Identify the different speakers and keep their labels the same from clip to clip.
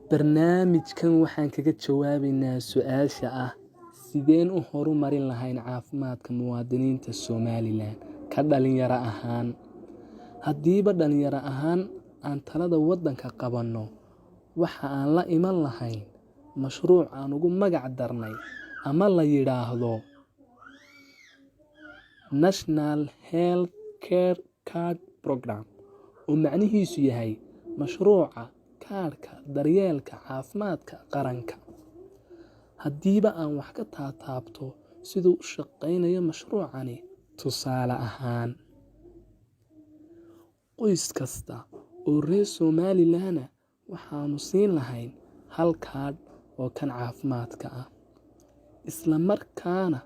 Speaker 1: barnaamijkan waxaan kaga jawaabaynaa su-aasha ah sideen u horumarin lahayn caafimaadka muwaadiniinta Somaliland ka dhalinyaro ahaan. Haddiiba dhalinyaro ahaan aan talada waddanka qabanno, waxa aan la iman lahayn mashruuc aan ugu magac darnay ama la yidhaahdo National Health Care Card Program, oo macnihiisu yahay mashruuca kaarka daryeelka caafimaadka qaranka. Haddiiba aan wax ka taataabto siduu u shaqaynayo mashruucani, tusaale ahaan, qoys kasta oo reer Somaliland waxaanu siin lahayn hal kaadh oo kan caafimaadka ah, isla markaana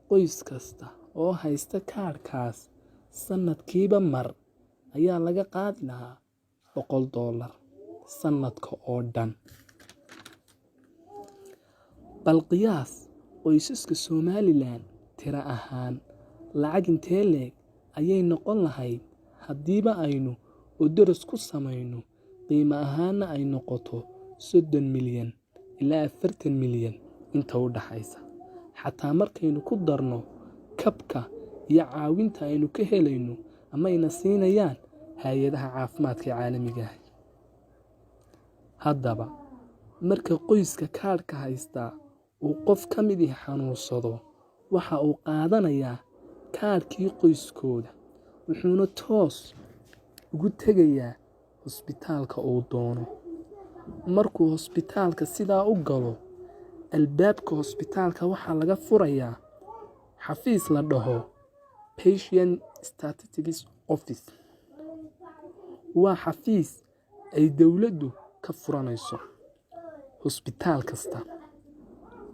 Speaker 1: qoys kasta oo haysta kaadhkaas sanadkiiba mar ayaa laga qaadi lahaa $100 sanadka oo dhan. Bal qiyaas qoysaska Somaliland tiro ahaan lacag intee leeg ayay noqon lahayd haddiiba aynu daras ku samayno, qiimo ahaana ay noqoto 30 milyan ilaa 40 milyan inta u dhaxaysa. Xataa markaynu ku darno kabka iyo caawinta aynu ka helayno ama ayna siinayaan hay'adaha caafimaadka caalamiga ah. Haddaba, marka qoyska kaadhka haystaa uu qof ka mid ah xanuunsado, waxa uu qaadanayaa kaadhkii qoyskooda, wuxuuna toos ugu tegayaa hosbitaalka uu doono. Markuu hosbitaalka sidaa u galo, albaabka hosbitaalka waxaa laga furayaa xafiis la dhaho Patient Statistics Office. Waa xafiis ay dowladdu ka furanayso hosbitaal kasta,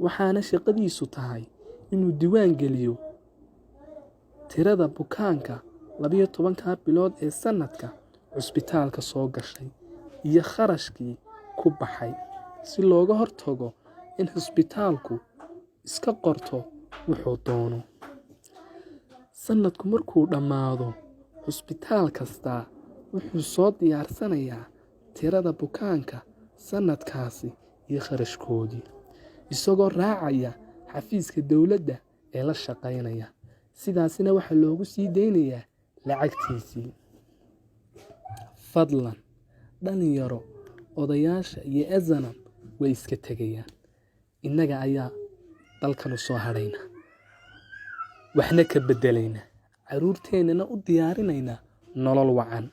Speaker 1: waxaana shaqadiisu tahay inuu diiwaan geliyo tirada bukaanka 12 bilood ee sanadka hosbitaalka soo gashay iyo kharashkii ku baxay, si looga hortago in hosbitaalku iska qorto wuxuu doono. Sanadku markuu dhammaado, hosbitaal kasta wuxuu soo diyaarsanayaa tirada bukaanka sanadkaasi iyo kharashkoodii, isagoo raacaya xafiiska dowladda ee la shaqaynaya. Sidaasina waxaa loogu sii deynayaa lacagtiisii. Fadlan, dhalinyaro, odayaasha iyo ezanan way iska tegayaan. Innaga ayaa dalkan u soo hadhayna, waxna ka beddelayna, caruurteennana u diyaarinayna nolol wacan.